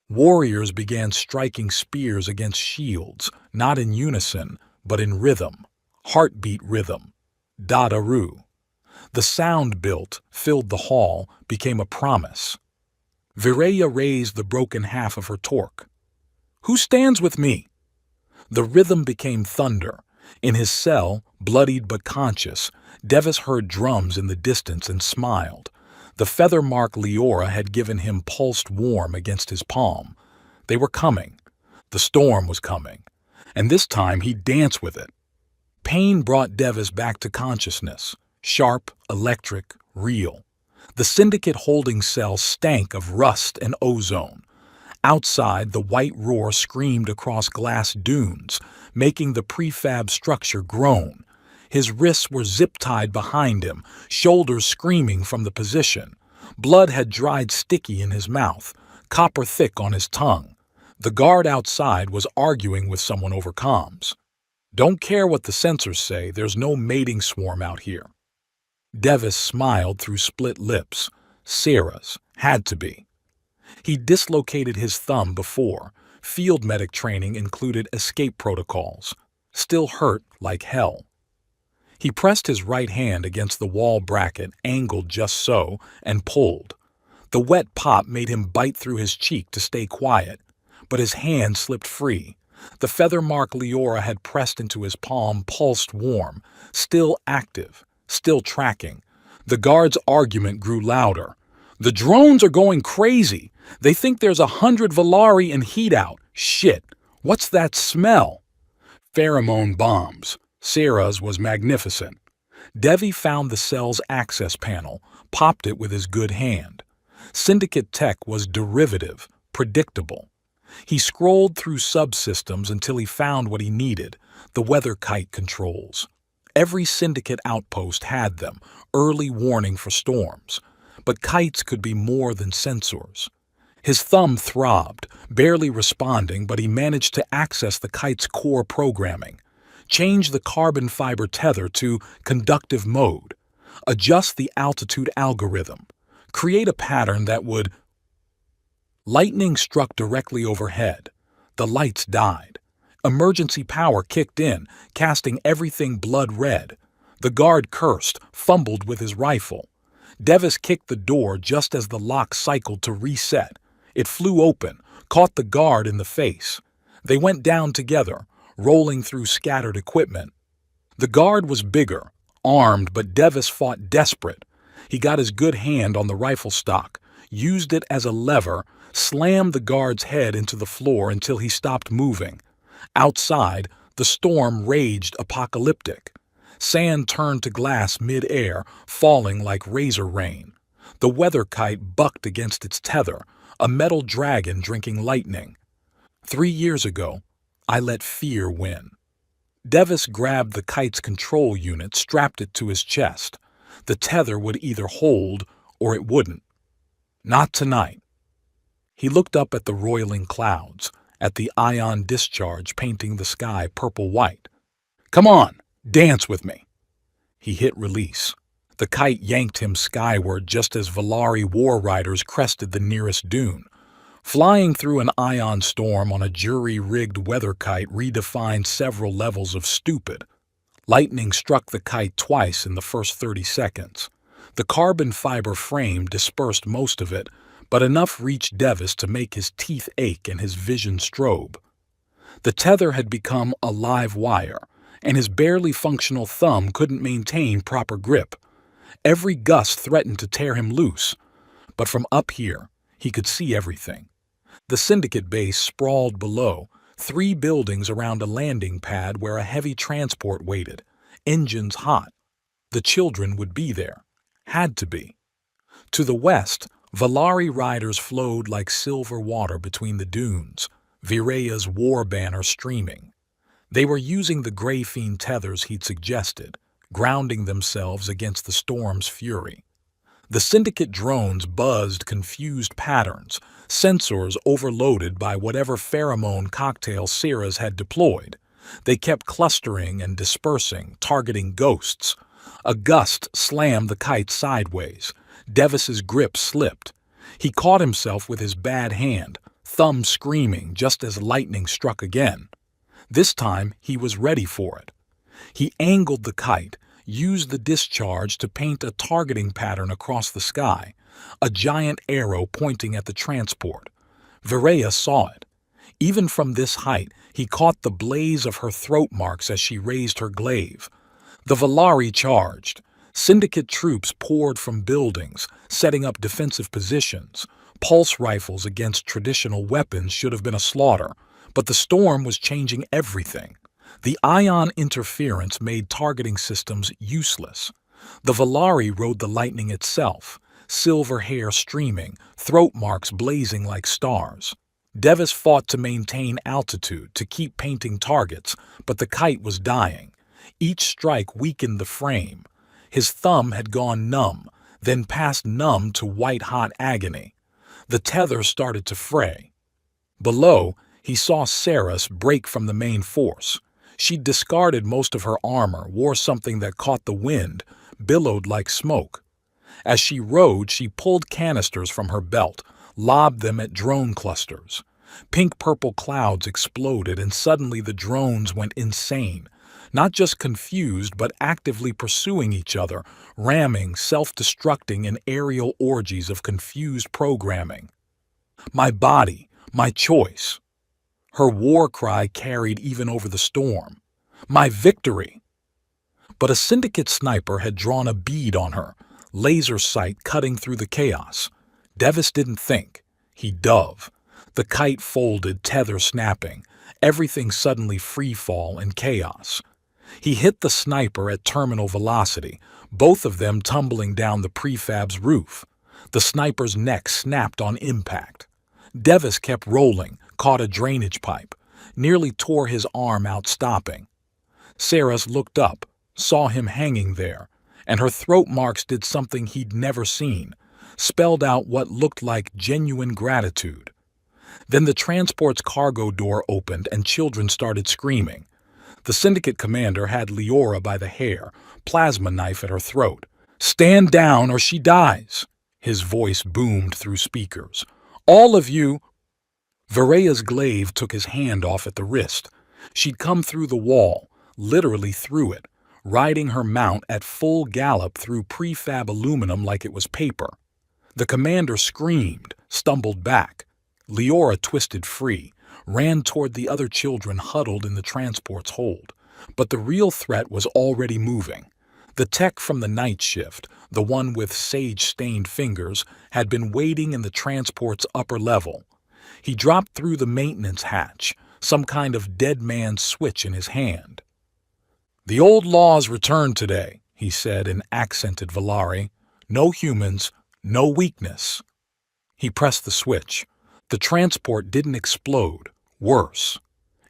Warriors began striking spears against shields, not in unison, but in rhythm. Heartbeat rhythm. Da-da-roo. The sound built, filled the hall, became a promise. Vireya raised the broken half of her torque. Who stands with me? The rhythm became thunder. In his cell, bloodied but conscious, Devis heard drums in the distance and smiled. The feather mark Leora had given him pulsed warm against his palm. They were coming. The storm was coming. And this time he'd dance with it. Pain brought Devis back to consciousness. Sharp, electric, real. The syndicate holding cell stank of rust and ozone. Outside, the White Roar screamed across glass dunes, making the prefab structure groan. His wrists were zip-tied behind him, shoulders screaming from the position. Blood had dried sticky in his mouth, copper thick on his tongue. The guard outside was arguing with someone over comms. Don't care what the sensors say, there's no mating swarm out here. Devis smiled through split lips. Sarah's had to be. He dislocated his thumb before. Field medic training included escape protocols. Still hurt like hell. He pressed his right hand against the wall bracket, angled just so, and pulled. The wet pop made him bite through his cheek to stay quiet, but his hand slipped free. The feather mark Leora had pressed into his palm pulsed warm, still active, still tracking. The guard's argument grew louder. The drones are going crazy. They think there's 100 Valari in heat out. Shit, what's that smell? Pheromone bombs. Sarah's was magnificent. Devi found the cell's access panel, popped it with his good hand. Syndicate tech was derivative, predictable. He scrolled through subsystems until he found what he needed, the weather kite controls. Every syndicate outpost had them, early warning for storms. But kites could be more than sensors. His thumb throbbed, barely responding, but he managed to access the kite's core programming. Change the carbon fiber tether to conductive mode. Adjust the altitude algorithm. Create a pattern that would... Lightning struck directly overhead. The lights died. Emergency power kicked in, casting everything blood red. The guard cursed, fumbled with his rifle. Devis kicked the door just as the lock cycled to reset. It flew open, caught the guard in the face. They went down together, rolling through scattered equipment. The guard was bigger, armed, but Devis fought desperate. He got his good hand on the rifle stock, used it as a lever, slammed the guard's head into the floor until he stopped moving. Outside, the storm raged apocalyptic. Sand turned to glass mid-air, falling like razor rain. The weather kite bucked against its tether, a metal dragon drinking lightning. 3 years ago, I let fear win. Devis grabbed the kite's control unit, strapped it to his chest. The tether would either hold or it wouldn't. Not tonight. He looked up at the roiling clouds, at the ion discharge painting the sky purple-white. Come on, dance with me. He hit release. The kite yanked him skyward just as Valari war riders crested the nearest dune. Flying through an ion storm on a jury-rigged weather kite redefined several levels of stupid. Lightning struck the kite twice in the first 30 seconds. The carbon fiber frame dispersed most of it, but enough reached Devis to make his teeth ache and his vision strobe. The tether had become a live wire, and his barely functional thumb couldn't maintain proper grip. Every gust threatened to tear him loose, but from up here, he could see everything. The syndicate base sprawled below, 3 buildings around a landing pad where a heavy transport waited, engines hot. The children would be there. Had to be. To the west, Valari riders flowed like silver water between the dunes, Virea's war banner streaming. They were using the graphene tethers he'd suggested, grounding themselves against the storm's fury. The syndicate drones buzzed confused patterns, sensors overloaded by whatever pheromone cocktail Syrahs had deployed. They kept clustering and dispersing, targeting ghosts. A gust slammed the kite sideways. Devis's grip slipped. He caught himself with his bad hand, thumb screaming just as lightning struck again. This time he was ready for it. He angled the kite, used the discharge to paint a targeting pattern across the sky, a giant arrow pointing at the transport. Virea saw it. Even from this height, he caught the blaze of her throat marks as she raised her glaive. The Valari charged. Syndicate troops poured from buildings, setting up defensive positions. Pulse rifles against traditional weapons should have been a slaughter, but the storm was changing everything. The ion interference made targeting systems useless. The Valari rode the lightning itself, silver hair streaming, throat marks blazing like stars. Devis fought to maintain altitude, to keep painting targets, but the kite was dying. Each strike weakened the frame. His thumb had gone numb, then passed numb to white-hot agony. The tether started to fray. Below, he saw Syrahs break from the main force. She'd discarded most of her armor, wore something that caught the wind, billowed like smoke. As she rode, she pulled canisters from her belt, lobbed them at drone clusters. Pink-purple clouds exploded, and suddenly the drones went insane. Not just confused, but actively pursuing each other, ramming, self-destructing in aerial orgies of confused programming. My body, my choice. Her war cry carried even over the storm. My victory! But a syndicate sniper had drawn a bead on her, laser sight cutting through the chaos. Devis didn't think. He dove. The kite folded, tether snapping. Everything suddenly free-fall and chaos. He hit the sniper at terminal velocity, both of them tumbling down the prefab's roof. The sniper's neck snapped on impact. Devis kept rolling, caught a drainage pipe, nearly tore his arm out stopping. Syrahs looked up, saw him hanging there, and her throat marks did something he'd never seen, spelled out what looked like genuine gratitude. Then the transport's cargo door opened and children started screaming. The syndicate commander had Leora by the hair, plasma knife at her throat. "Stand down or she dies!" His voice boomed through speakers. "All of you!" Virea's glaive took his hand off at the wrist. She'd come through the wall, literally through it, riding her mount at full gallop through prefab aluminum like it was paper. The commander screamed, stumbled back. Leora twisted free, ran toward the other children huddled in the transport's hold. But the real threat was already moving. The tech from the night shift, the one with sage-stained fingers, had been waiting in the transport's upper level. He dropped through the maintenance hatch, some kind of dead man's switch in his hand. "The old laws return today," he said in accented Valari. "No humans, no weakness." He pressed the switch. The transport didn't explode. Worse.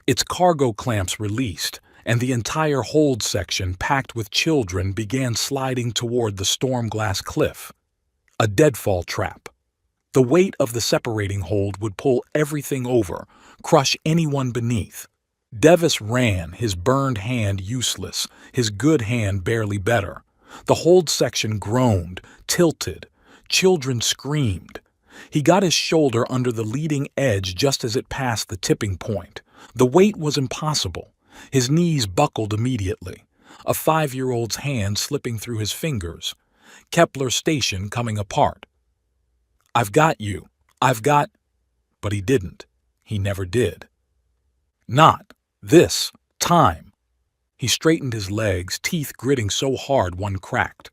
Its cargo clamps released, and the entire hold section packed with children began sliding toward the storm glass cliff. A deadfall trap. The weight of the separating hold would pull everything over, crush anyone beneath. Devis ran, his burned hand useless, his good hand barely better. The hold section groaned, tilted. Children screamed. He got his shoulder under the leading edge just as it passed the tipping point. The weight was impossible. His knees buckled immediately. A 5-year-old's hand slipping through his fingers. Kepler station coming apart. "I've got you. I've got—" But he didn't. He never did. Not this time. He straightened his legs, teeth gritting so hard one cracked.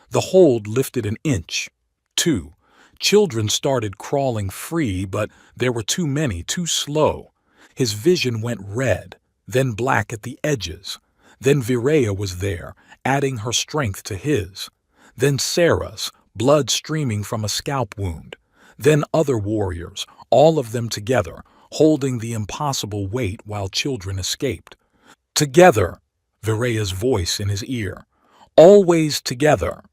The hold lifted an inch. 2. Children started crawling free, but there were too many, too slow. His vision went red, then black at the edges. Then Virea was there, adding her strength to his. Then Sarah's, blood streaming from a scalp wound. Then other warriors, all of them together, holding the impossible weight while children escaped. "Together," Virea's voice in his ear. "Always together."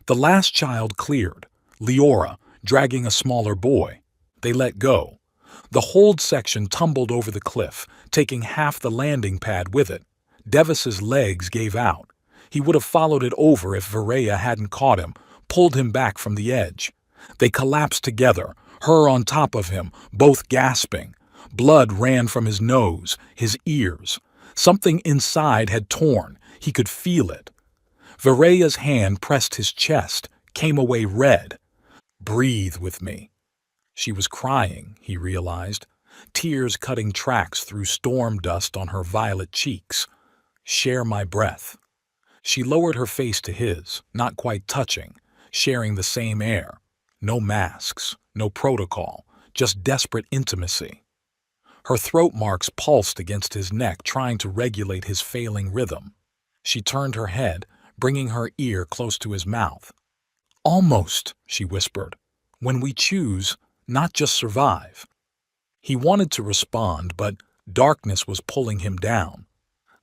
The last child cleared, Leora, dragging a smaller boy. They let go. The hold section tumbled over the cliff, taking half the landing pad with it. Devis's legs gave out. He would have followed it over if Virea hadn't caught him, pulled him back from the edge. They collapsed together, her on top of him, both gasping. Blood ran from his nose, his ears. Something inside had torn. He could feel it. Virea's hand pressed his chest, came away red. "Breathe with me." She was crying, he realized, tears cutting tracks through storm dust on her violet cheeks. "Share my breath." She lowered her face to his, not quite touching, sharing the same air. No masks, no protocol, just desperate intimacy. Her throat marks pulsed against his neck, trying to regulate his failing rhythm. She turned her head, bringing her ear close to his mouth. "Almost," she whispered, "when we choose, not just survive." He wanted to respond, but darkness was pulling him down.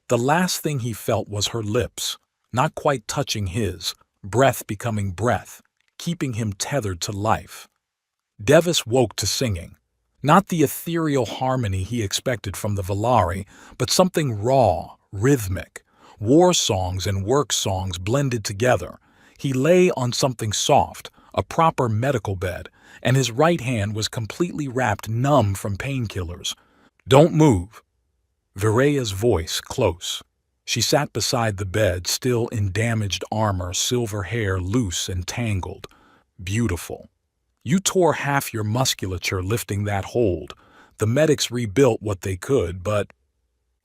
The last thing he felt was her lips, not quite touching his, breath becoming breath, keeping him tethered to life. Devis woke to singing. Not the ethereal harmony he expected from the Valari, but something raw, rhythmic. War songs and work songs blended together. He lay on something soft, a proper medical bed, and his right hand was completely wrapped numb from painkillers. "Don't move." Virea's voice close. She sat beside the bed, still in damaged armor, silver hair loose and tangled. Beautiful. "You tore half your musculature lifting that hold. The medics rebuilt what they could, but—"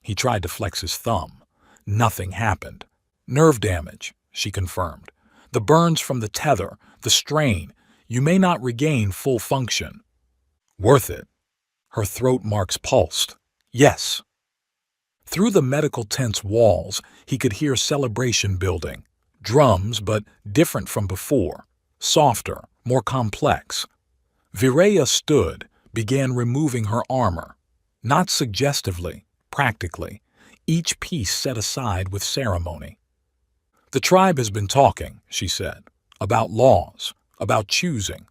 He tried to flex his thumb. Nothing happened. "Nerve damage," she confirmed. "The burns from the tether, the strain. You may not regain full function." "Worth it." Her throat marks pulsed. "Yes." Through the medical tent's walls, he could hear celebration building. Drums, but different from before. Softer, more complex. Virea stood, began removing her armor. Not suggestively, practically. Each piece set aside with ceremony. "The tribe has been talking," she said, "about laws, about choosing,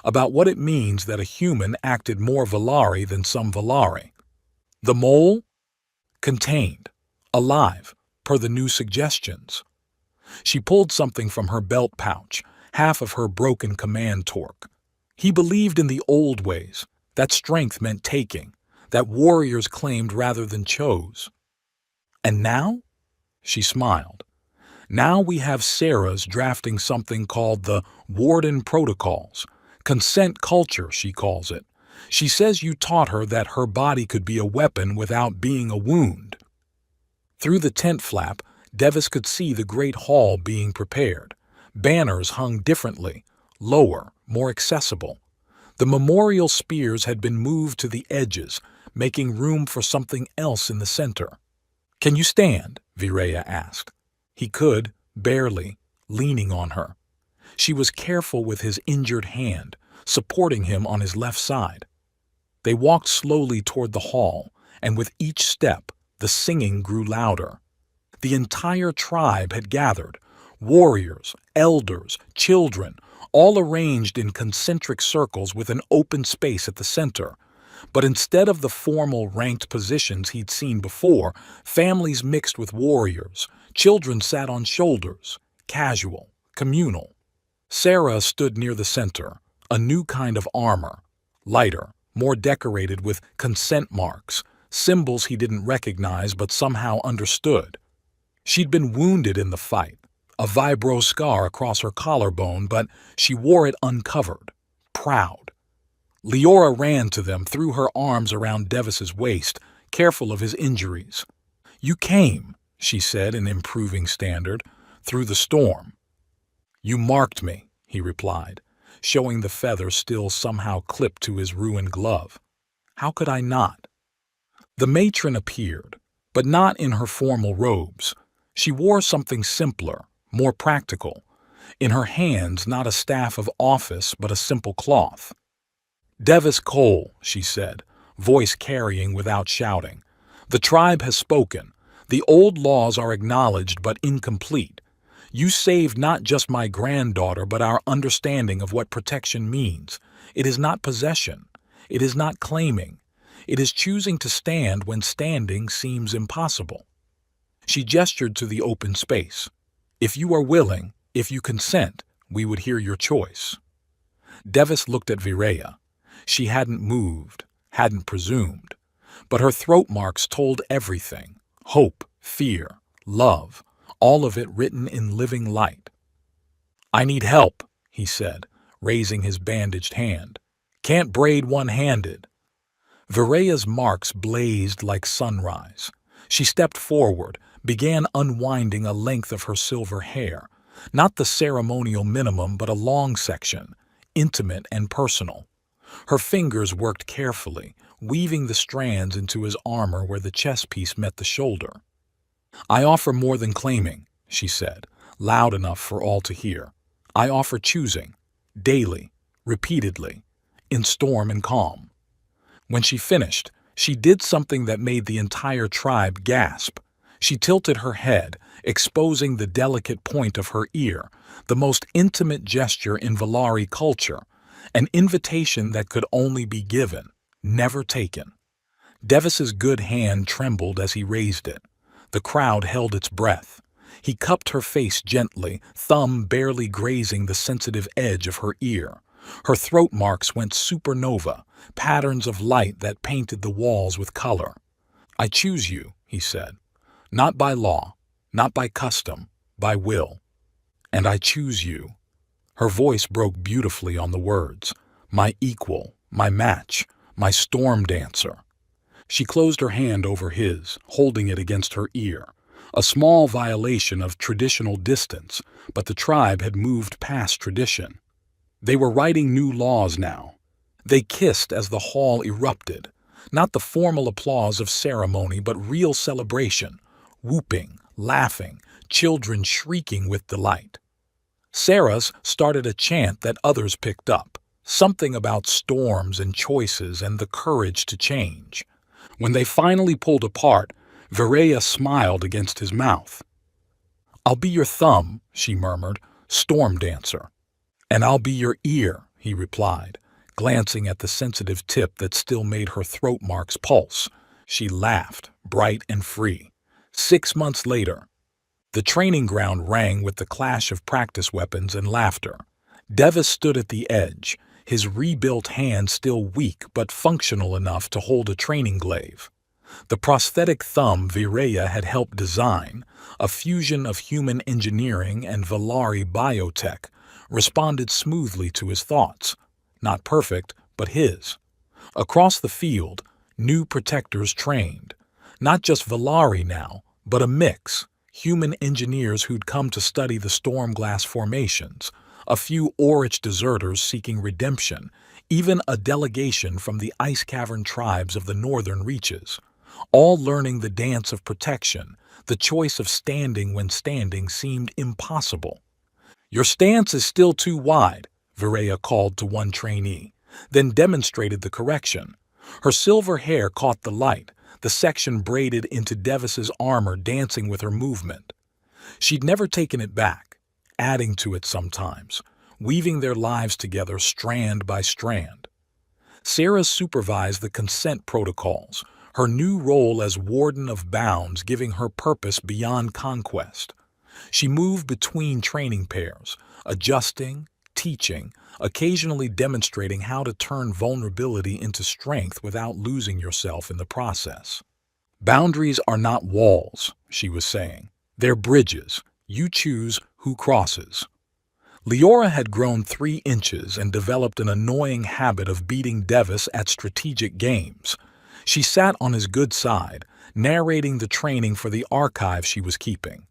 about what it means that a human acted more Valari than some Valari. The mole? Contained, alive, per the new suggestions." She pulled something from her belt pouch, half of her broken command torque. He believed in the old ways, that strength meant taking, that warriors claimed rather than chose. "And now?" She smiled. Now we have Sarah's drafting something called the Warden Protocols. Consent culture, she calls it. She says you taught her that her body could be a weapon without being a wound. Through the tent flap, Devis could see the great hall being prepared. Banners hung differently, lower, more accessible. The memorial spears had been moved to the edges, making room for something else in the center. "Can you stand?" Vireya asked. He could, barely, leaning on her. She was careful with his injured hand, supporting him on his left side. They walked slowly toward the hall, and with each step, the singing grew louder. The entire tribe had gathered, warriors, elders, children, all arranged in concentric circles with an open space at the center. But instead of the formal ranked positions he'd seen before, families mixed with warriors, children sat on shoulders, casual, communal. Sarah stood near the center, a new kind of armor, lighter, more decorated with consent marks, symbols he didn't recognize but somehow understood. She'd been wounded in the fight, a vibro scar across her collarbone, but she wore it uncovered, proud. Leora ran to them, threw her arms around Devis's waist, careful of his injuries. "You came," she said in improving standard, "through the storm." "You marked me," he replied, showing the feather still somehow clipped to his ruined glove. "How could I not?" The matron appeared, but not in her formal robes. She wore something simpler, more practical. In her hands, not a staff of office, but a simple cloth. "Devis Cole," she said, voice carrying without shouting. "The tribe has spoken. The old laws are acknowledged but incomplete. You saved not just my granddaughter, but our understanding of what protection means. It is not possession. It is not claiming. It is choosing to stand when standing seems impossible." She gestured to the open space. "If you are willing, if you consent, we would hear your choice." Devis looked at Vireya. She hadn't moved, hadn't presumed. But her throat marks told everything. Hope, fear, love, all of it written in living light. "I need help," he said, raising his bandaged hand. "Can't braid one-handed." Vireya's marks blazed like sunrise. She stepped forward, began unwinding a length of her silver hair. Not the ceremonial minimum, but a long section, intimate and personal. Her fingers worked carefully, weaving the strands into his armor where the chest piece met the shoulder. "I offer more than claiming," she said, loud enough for all to hear. "I offer choosing, daily, repeatedly, in storm and calm." When she finished, she did something that made the entire tribe gasp. She tilted her head, exposing the delicate point of her ear, the most intimate gesture in Valari culture, an invitation that could only be given, never taken. Devis's good hand trembled as he raised it. The crowd held its breath. He cupped her face gently, thumb barely grazing the sensitive edge of her ear. Her throat marks went supernova, patterns of light that painted the walls with color. "I choose you," he said. "Not by law, not by custom, by will. And I choose you." Her voice broke beautifully on the words. "My equal, my match, my storm dancer." She closed her hand over his, holding it against her ear. A small violation of traditional distance, but the tribe had moved past tradition. They were writing new laws now. They kissed as the hall erupted. Not the formal applause of ceremony, but real celebration. Whooping, laughing, children shrieking with delight. Sarah's started a chant that others picked up, something about storms and choices and the courage to change. When they finally pulled apart, Vireya smiled against his mouth. "I'll be your thumb," she murmured, "storm dancer." "And I'll be your ear," he replied, glancing at the sensitive tip that still made her throat marks pulse. She laughed, bright and free. 6 months later, the training ground rang with the clash of practice weapons and laughter. Devis stood at the edge, his rebuilt hand still weak but functional enough to hold a training glaive. The prosthetic thumb Vireya had helped design, a fusion of human engineering and Valari biotech, responded smoothly to his thoughts. Not perfect, but his. Across the field, new protectors trained. Not just Valari now, but a mix. Human engineers who'd come to study the Stormglass formations, a few Orich deserters seeking redemption, even a delegation from the ice cavern tribes of the northern reaches, all learning the dance of protection. The choice of standing when standing seemed impossible. "Your stance is still too wide," Vireya called to one trainee, then demonstrated the correction. Her silver hair caught the light, the section braided into Devis's armor dancing with her movement. She'd never taken it back, adding to it sometimes, weaving their lives together strand by strand. Sarah supervised the consent protocols, her new role as Warden of Bounds giving her purpose beyond conquest. She moved between training pairs, adjusting, teaching, occasionally demonstrating how to turn vulnerability into strength without losing yourself in the process. "Boundaries are not walls," she was saying. "They're bridges. You choose who crosses." Leora had grown 3 inches and developed an annoying habit of beating Devis at strategic games. She sat on his good side, narrating the training for the archive she was keeping.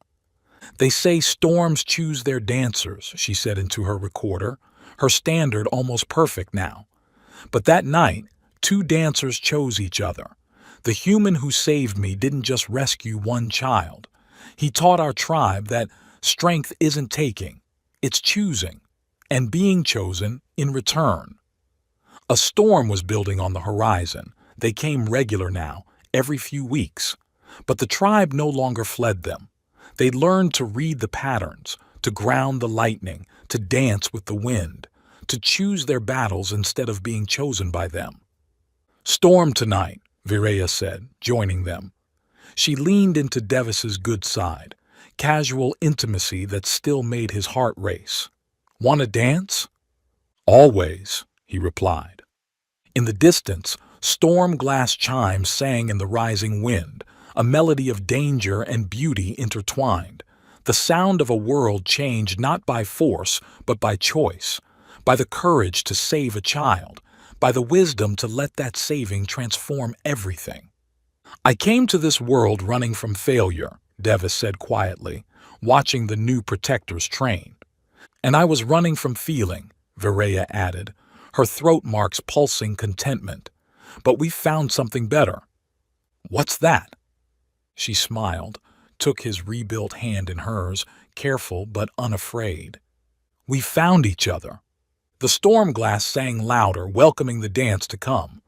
"They say storms choose their dancers," she said into her recorder, her standard almost perfect now. "But that night, 2 dancers chose each other. The human who saved me didn't just rescue one child. He taught our tribe that strength isn't taking, it's choosing, and being chosen in return." A storm was building on the horizon. They came regular now, every few weeks. But the tribe no longer fled them. They learned to read the patterns, to ground the lightning, to dance with the wind, to choose their battles instead of being chosen by them. "Storm tonight," Vireya said, joining them. She leaned into Devis's good side, casual intimacy that still made his heart race. "Want to dance?" "Always," he replied. In the distance, storm glass chimes sang in the rising wind, a melody of danger and beauty intertwined, the sound of a world changed not by force but by choice, by the courage to save a child, by the wisdom to let that saving transform everything. "I came to this world running from failure," Devis said quietly, watching the new protectors train. "And I was running from feeling," Vireya added, her throat marks pulsing contentment. "But we found something better." "What's that?" She smiled, took his rebuilt hand in hers, careful but unafraid. "We found each other." The storm glass sang louder, welcoming the dance to come.